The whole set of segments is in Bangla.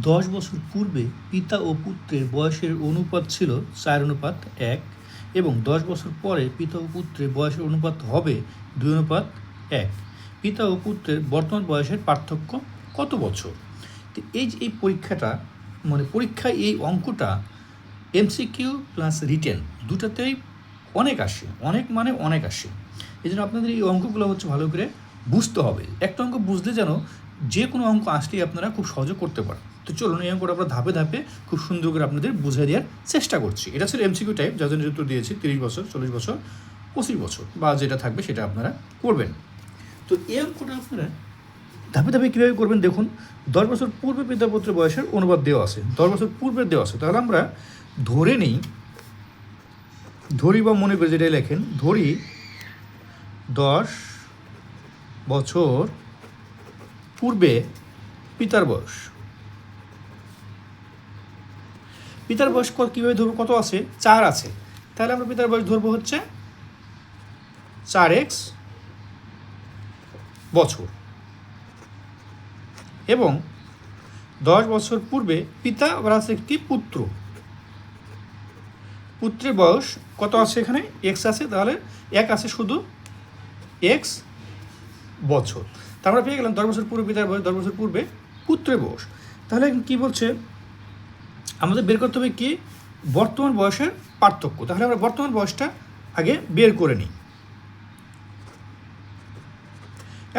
10 বছর পূর্বে পিতা ও পুত্রের বয়সের অনুপাত ছিল 4:1 এবং 10 বছর পরে পিতা ও পুত্রের বয়সের অনুপাত হবে 2:1। পিতা ও পুত্রের বর্তমান বয়সের পার্থক্য কত বছর? তো এই যে এই পরীক্ষাটা পরীক্ষায় এই অঙ্কটা এমসিকিউ প্লাস রিটেন দুটাতেই অনেক আসে, অনেক আসে। এই জন্য আপনাদের এই অঙ্কগুলো ভালো করে বুঝতে হবে। একটা অঙ্ক বুঝলে যেন যে কোনো অঙ্ক আসলেই আপনারা খুব সহজে করতে পারেন। তো চলুন এই অঙ্কটা আমরা ধাপে ধাপে খুব সুন্দর করে আপনাদের বুঝিয়ে দেওয়ার চেষ্টা করছি। এটা ছিল এমসিকিউ টাইপ, যার জন্য উত্তর দিয়েছি 30 বছর, 40 বছর, 25 বছর বা যেটা থাকবে সেটা আপনারা করবেন। তো এই অঙ্কটা আপনারা ধাপে ধাপে কীভাবে করবেন দেখুন। 10 বছর পূর্বে পিতা পুত্রের বয়সের অনুপাত দেওয়া আছে, 10 বছর পূর্বের দেওয়া আছে। তাহলে আমরা ধরি বা মনে করি, যেটাই লেখেন, ধরি 10 বছর পূর্বে পিতার বয়স। পিতার বয়স কীভাবে ধরবো? কত আছে? 4 আছে। তাহলে আমরা পিতার বয়স ধরবো হচ্ছে 4x বছর। এবং 10 বছর পূর্বে পিতা আবার আছে একটি পুত্র, পুত্রের বয়স কত আছে? এখানে x আছে, তাহলে 1 আছে শুধু x বছর। তা আমরা পেয়ে গেলাম 10 বছর পূর্বে পিতার বয়স, 10 বছর পূর্বে পুত্রের বয়স। তাহলে কি বলছে? আমাদের বের করতে হবে কি? বর্তমান বয়সের পার্থক্য। তাহলে আমরা বর্তমান বয়সটা আগে বের করে নিই।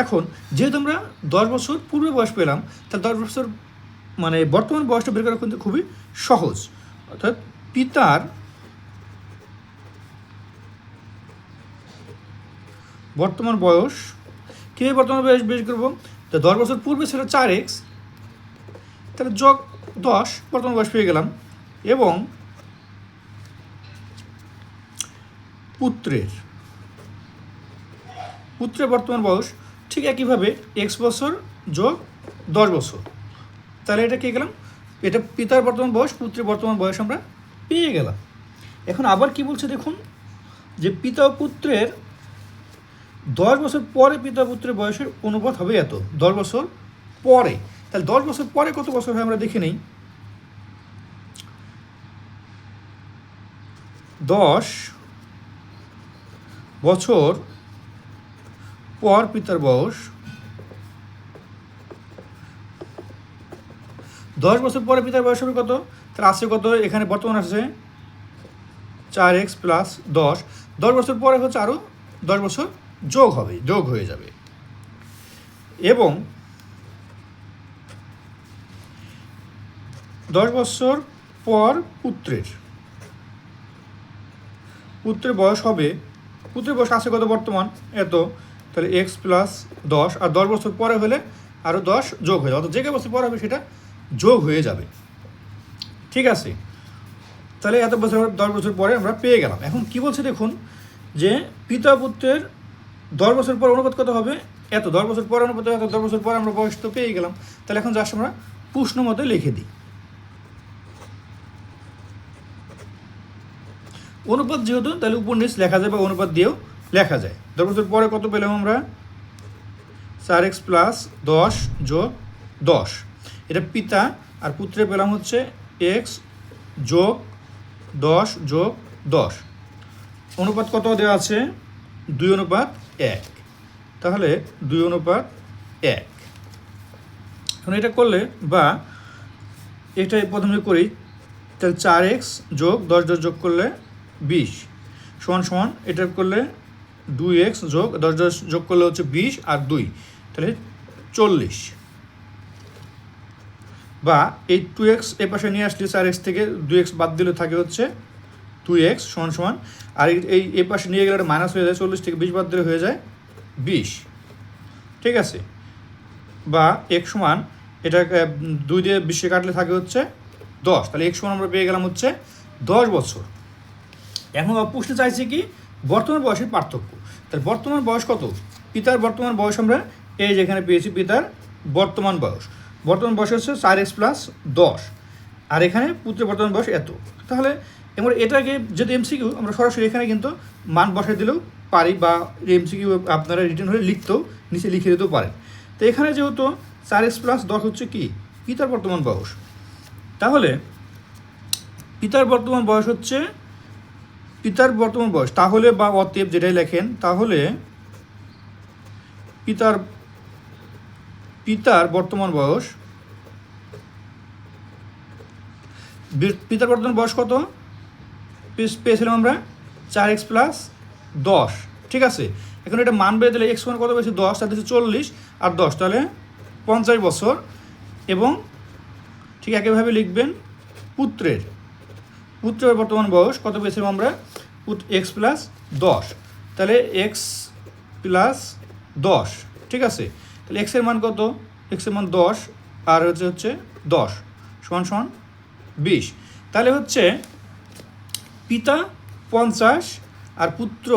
এখন যেহেতু আমরা 10 বছর পূর্বে বয়স পেলাম, তাহলে 10 বছর বর্তমান বয়সটা বের করা কিন্তু খুবই সহজ। অর্থাৎ পিতার বর্তমান বয়স, কীভাবে বর্তমান বয়স বের করবো? তো 10 বছর পূর্বে ছিল 4x, তাহলে যোগ 10, বর্তমান বয়স পেয়ে গেলাম। এবং পুত্রের বর্তমান বয়স ঠিক একইভাবে x বছর যোগ 10 বছর। তাহলে এটা কে গেলাম? এটা পিতার বর্তমান বয়স, পুত্রের বর্তমান বয়স আমরা পেয়ে গেলাম। এখন আবার কি বলছে দেখুন, যে পিতা ও পুত্রের 10 বছর পরে পিতা পুত্রের বয়সের অনুপাত হবে এত। 10 বছর পরে, তাহলে 10 বছর পরে কত বছর হয় আমরা দেখে নেই। 10 বছর পর পিতার বয়স, 10 বছর পরে পিতার বয়স হবে কত? তাহলে আছে কত? এখানে বর্তমান আছে 4x প্লাস 10। 10 বছর পরে হচ্ছে আরও 10 বছর যোগ হয়ে যাবে। এবং 10 বছর পর পুত্রের বয়স হবে, পুত্রের বয়স আছে কত বর্তমান? এত। তাহলে x প্লাস 10, আর 10 বছর পরে হলে আরও 10 যোগ হয়ে যাবে। অর্থাৎ যে বছর পরে হবে সেটা যোগ হয়ে যাবে। ঠিক আছে, তাহলে এত বছর 10 বছর পরে আমরা পেয়ে গেলাম। এখন কি বলছে দেখুন, যে পিতা পুত্রের 10 বছর পর অনুপাত কত হবে? এত। 10 বছর পর অনুপাত এত, 10 বছর পর আমরা বয়স তো পেয়ে গেলাম। তাহলে এখন জাস্ট আমরা প্রশ্ন মতে লিখে দিই। অনুপাত যেহেতু, তাহলে উপর নিচ লেখা যায় বা অনুপাত দিয়েও লেখা যায়। 10 বছর পরে কত পেলাম আমরা? 4x প্লাস 10 যোগ 10। এটা পিতা, আর পুত্রে পেলাম হচ্ছে x যোগ 10 যোগ 10। অনুপাত কত দেওয়া আছে? 2:1। তাহলে 2:1। এখন এটা করলে, বা এটা প্রথমে করি, তাহলে 4x যোগ 10 যোগ করলে 20 সমান এটা করলে 2x যোগ 10 যোগ করলে হচ্ছে 20 আর 2, তাহলে 40। বা এই 2x এ পাশে নিয়ে আসলে 4x থেকে 2x বাদ দিলে থাকে হচ্ছে 2x সমান, আর এই এ পাশে নিয়ে গেলে মাইনাস হয়ে যায়, 40 থেকে 20 বাদ দিলে হয়ে যায় 20। ঠিক আছে, বা x সমান, এটা 2 দিয়ে 20 কাটলে থাকে হচ্ছে 10। তাহলে x সমান আমরা পেয়ে গেলাম হচ্ছে 10 বছর। এখন প্রশ্ন চাইছে কি? বর্তমান বয়সের পার্থক্য। তাহলে বর্তমান বয়স কত? পিতার বর্তমান বয়স আমরা এই যেখানে পেয়েছি, পিতার বর্তমান বয়স হচ্ছে 4x প্লাস 10, আর এখানে পুত্রের বর্তমান বয়স এত। তাহলে এবার এটাকে যদি এমসিকিউ, আমরা সরাসরি এখানে কিন্তু মান বসাই দিলেও পারি, বা এমসিকিউ আপনারা রিটার্ন হলে লিখতেও নিচে লিখে দিতেও পারেন। তো এখানে যেহেতু 4x প্লাস 10 হচ্ছে কি পিতার বর্তমান বয়স। তাহলে পিতার বর্তমান বয়স হচ্ছে পিতার বর্তমান বয়স, তাহলে বা অতএব যেটাই লেখেন, তাহলে পিতার বর্তমান বয়স, পিতার বর্তমান বয়স কত পেয়েছিলাম আমরা? 4x + 10, ঠিক আছে। এখন এটা মান বেড়ে দিলে এক্স মান কত পেয়েছি? 10, তার হচ্ছে 40 আর 10, তাহলে 50 বছর। এবং ঠিক একইভাবে লিখবেন পুত্রের বর্তমান বয়স কত পেয়েছিলাম আমরা? x + 10, তাহলে x + 10, ঠিক আছে। তাহলে এক্সের মান কত? এক্সের মান 10 আর হচ্ছে 10 = 20। তাহলে হচ্ছে পিতা 50 আর পুত্র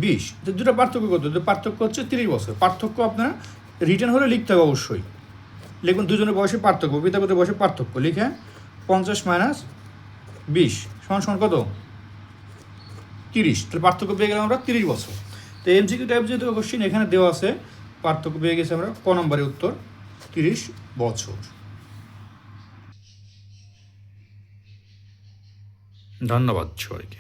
20, দুটো পার্থক্য কত? পার্থক্য হচ্ছে 30 বছর। পার্থক্য আপনার রিটার্ন হলে লিখতে হবে অবশ্যই। লিখুন দুজনের বয়সের পার্থক্য, পিতা পুত্রের বয়সের পার্থক্য লিখে 50 - 20 = কত? 30। তাহলে পার্থক্য পেয়ে গেলাম আমরা 30 বছর। তো এমসিকিউ টাইপ যেহেতু কোশ্চেন এখানে দেওয়া আছে, পার্থক্য পেয়ে গেছে আমরা ক নম্বরের উত্তর 30 বছর। ধন্যবাদ সবাইকে।